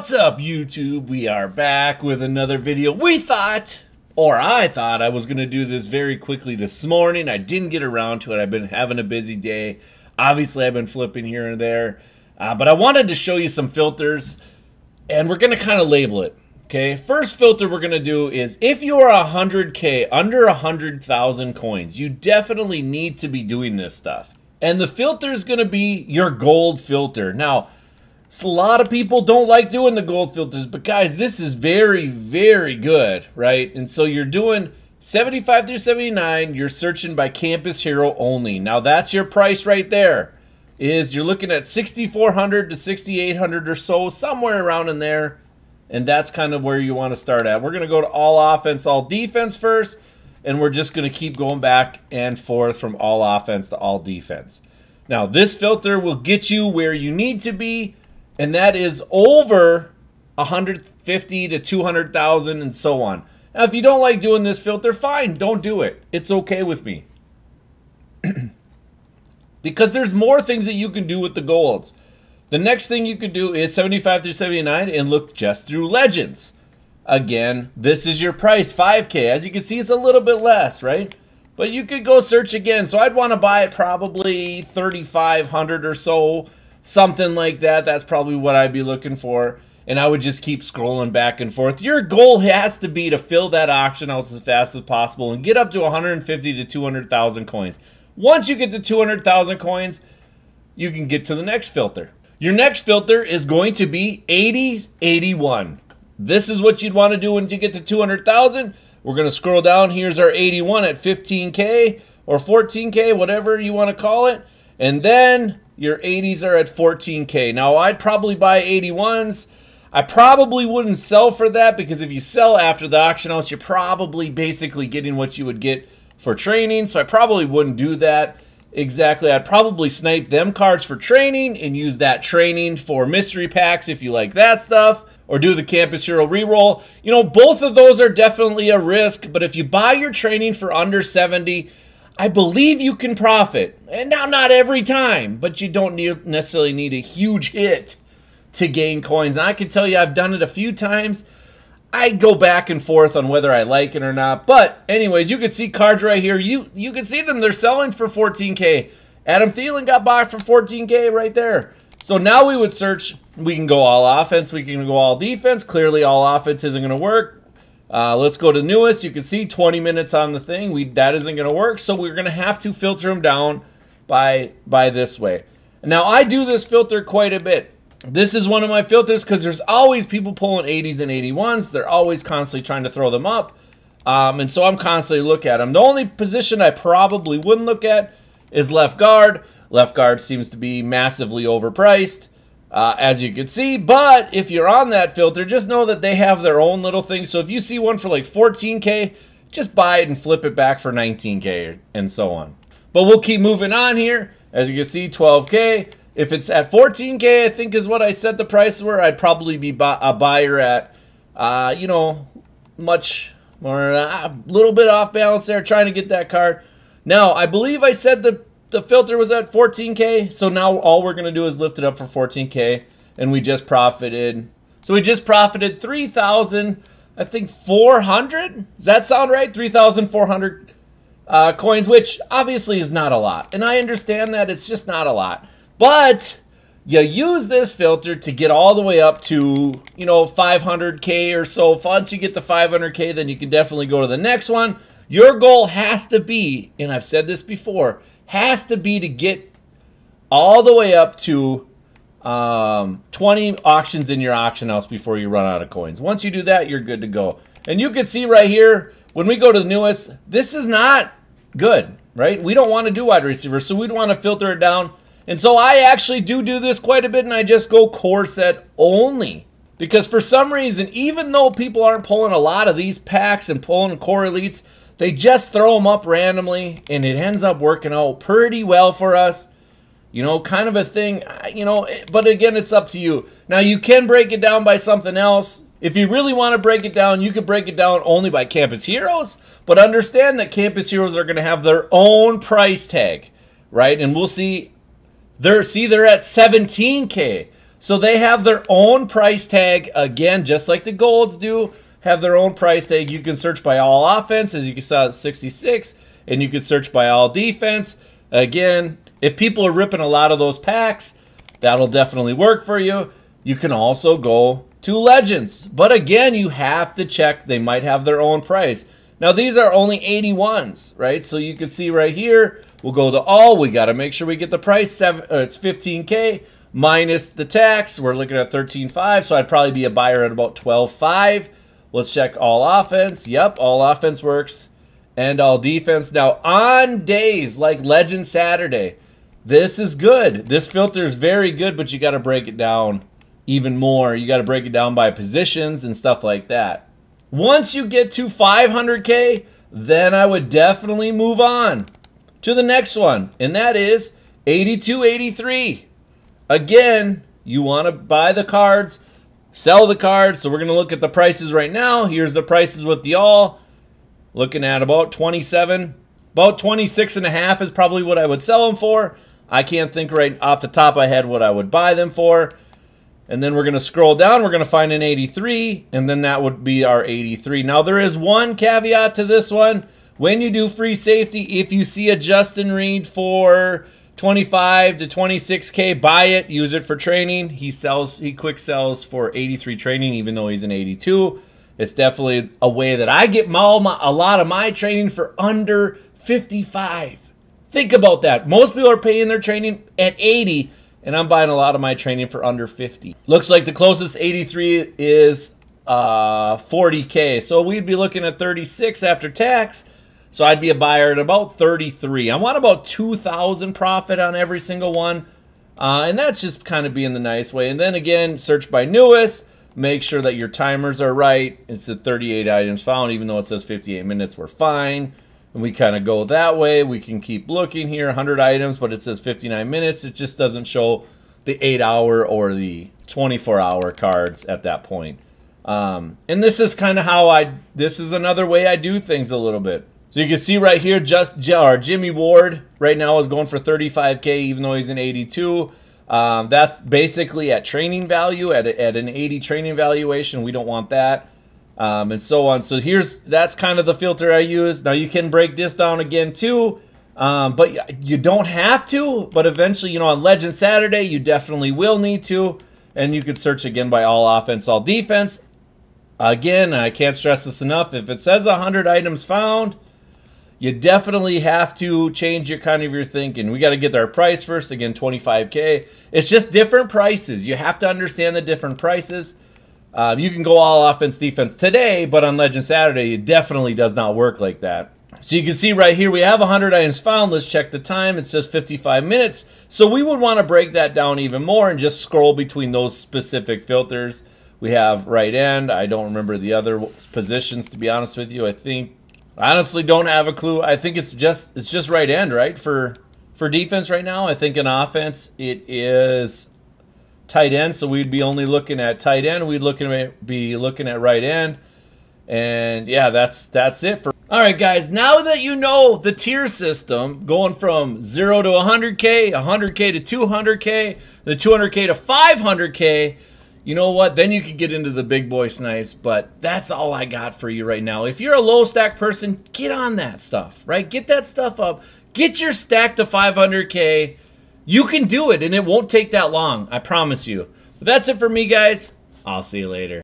What's up, YouTube? We are back with another video. I thought I was going to do this very quickly this morning. I didn't get around to it. I've been having a busy day. Obviously, I've been flipping here and there. But I wanted to show you some filters, and we're going to kind of label it. Okay, first filter we're going to do is if you are 100K, under 100,000 coins, you definitely need to be doing this stuff. And the filter is going to be your gold filter. Now, a lot of people don't like doing the gold filters, but guys, this is very, very good, right? And so you're doing 75 through 79, you're searching by campus hero only. Now that's your price right there. You're looking at 6,400 to 6,800 or so, somewhere around in there. And that's kind of where you want to start at. We're going to go to all offense, all defense first, and we're just going to keep going back and forth from all offense to all defense. Now, this filter will get you where you need to be, and that is over 150 to 200,000 and so on. Now, if you don't like doing this filter, fine, don't do it. It's okay with me. Because there's more things that you can do with the golds. The next thing you could do is 75 through 79 and look just through legends. Again, this is your price, 5K. As you can see, it's a little bit less, right? But you could go search again. So I'd want to buy it probably 3,500 or so, something like that. That's probably what I'd be looking for. And I would just keep scrolling back and forth. Your goal has to be to fill that auction house as fast as possible and get up to 150 to 200,000 coins. Once you get to 200,000 coins, you can get to the next filter. Your next filter is going to be 80-81. This is what you'd want to do when you get to 200,000. We're going to scroll down. Here's our 81 at 15K or 14K, whatever you want to call it. And then your 80s are at 14K. Now, I'd probably buy 81s. I probably wouldn't sell for that because if you sell after the auction house, you're probably basically getting what you would get for training. So I probably wouldn't do that. Exactly, I'd probably snipe them cards for training and use that training for mystery packs if you like that stuff, or do the Campus Hero reroll. You know, both of those are definitely a risk, but if you buy your training for under 70, I believe you can profit. And now, not every time, but you don't necessarily need a huge hit to gain coins. And I can tell you I've done it a few times. I go back and forth on whether I like it or not. But anyways, you can see cards right here. You can see them. They're selling for 14K. Adam Thielen got bought for 14K right there. So now we would search. We can go all offense. We can go all defense. Clearly all offense isn't going to work. Let's go to newest. You can see 20 minutes on the thing. That isn't going to work. So we're going to have to filter them down by this way. Now I do this filter quite a bit. This is one of my filters because there's always people pulling 80s and 81s. They're always constantly trying to throw them up. And so I'm constantly looking at them. The only position I probably wouldn't look at is left guard. Left guard seems to be massively overpriced, as you can see. But if you're on that filter, just know that they have their own little thing. So if you see one for like 14K, just buy it and flip it back for 19K and so on. But we'll keep moving on here. As you can see, 12K. If it's at 14K, I think is what I said the price were, I'd probably be a buyer at, you know, much more, a little bit off balance there, trying to get that card. Now, I believe I said the filter was at 14K, so now all we're going to do is lift it up for 14K, and we just profited. So we just profited 3,000, I think 400? Does that sound right? 3,400 coins, which obviously is not a lot. And I understand that it's just not a lot. But you use this filter to get all the way up to, you know, 500K or so. Once you get to 500K, then you can definitely go to the next one. Your goal has to be, and I've said this before, has to be to get all the way up to 20 auctions in your auction house before you run out of coins. Once you do that, you're good to go. And you can see right here, when we go to the newest, this is not good, right? We don't want to do wide receiver, so we'd want to filter it down. And so I actually do this quite a bit, and I just go core set only. Because for some reason, even though people aren't pulling a lot of these packs and pulling core elites, they just throw them up randomly, and it ends up working out pretty well for us. You know, kind of a thing, you know, but again, it's up to you. Now, you can break it down by something else. If you really want to break it down, you could break it down only by Campus Heroes, but understand that Campus Heroes are going to have their own price tag, right? And we'll see. They're at 17K. So they have their own price tag, again, just like the golds do, have their own price tag. You can search by all offense, as you saw at 66, and you can search by all defense. Again, if people are ripping a lot of those packs, that'll definitely work for you. You can also go to Legends. But again, you have to check. They might have their own price. Now, these are only 81s, right? So you can see right here, we'll go to all. We got to make sure we get the price. It's 15K minus the tax. We're looking at 13.5, so I'd probably be a buyer at about 12.5. Let's check all offense. Yep, all offense works. And all defense. Now, on days like Legend Saturday, this is good. This filter is very good, but you got to break it down even more. You got to break it down by positions and stuff like that. Once you get to 500K, then I would definitely move on to the next one, and that is 82-83. Again, you want to buy the cards, sell the cards. So we're going to look at the prices right now. Here's the prices with the all. Looking at about 27, about 26.5 is probably what I would sell them for. I can't think right off the top of my head what I would buy them for. And then we're going to scroll down. We're going to find an 83, and then that would be our 83. Now, there is one caveat to this one. When you do free safety, if you see a Justin Reed for 25 to 26K, buy it. Use it for training. He quick sells for 83 training, even though he's an 82. It's definitely a way that I get a lot of my training for under 55. Think about that. Most people are paying their training at 80, and I'm buying a lot of my training for under 50. Looks like the closest 83 is 40K. So we'd be looking at 36 after tax. So I'd be a buyer at about 33. I want about 2,000 profit on every single one. And that's just kind of being the nice way. And then again, search by newest. Make sure that your timers are right. It's at 38 items found, even though it says 58 minutes, we're fine. And we kind of go that way. We can keep looking here, 100 items, but it says 59 minutes. It just doesn't show the 8-hour or the 24-hour cards at that point. And this is kind of how this is another way I do things a little bit. So you can see right here, Jimmy Ward right now is going for 35K, even though he's an 82. That's basically at training value, at an 80 training valuation. We don't want that. And so on. So that's kind of the filter I use. Now you can break this down again too, but you don't have to. But eventually, you know, on Legend Saturday, you definitely will need to. And you could search again by all offense, all defense. Again, I can't stress this enough. If it says 100 items found, you definitely have to change your your thinking. We got to get our price first. Again, 25K. It's just different prices. You have to understand the different prices. You can go all offense, defense today, but on Legend Saturday, it definitely does not work like that. So you can see right here, we have 100 items found. Let's check the time. It says 55 minutes. So we would want to break that down even more and just scroll between those specific filters. We have right end. I don't remember the other positions, to be honest with you. I honestly don't have a clue. I think it's just right end, right? For defense right now, I think in offense, it is tight end, so we'd be only looking at tight end. We'd be looking at right end, and yeah, that's it. All right, guys. Now that you know the tier system, going from 0 to 100K, 100K to 200K, the 200K to 500K, you know what? Then you can get into the big boy snipes. But that's all I got for you right now. If you're a low stack person, get on that stuff, right? Get that stuff up. Get your stack to 500K. You can do it, and it won't take that long. I promise you. But that's it for me, guys. I'll see you later.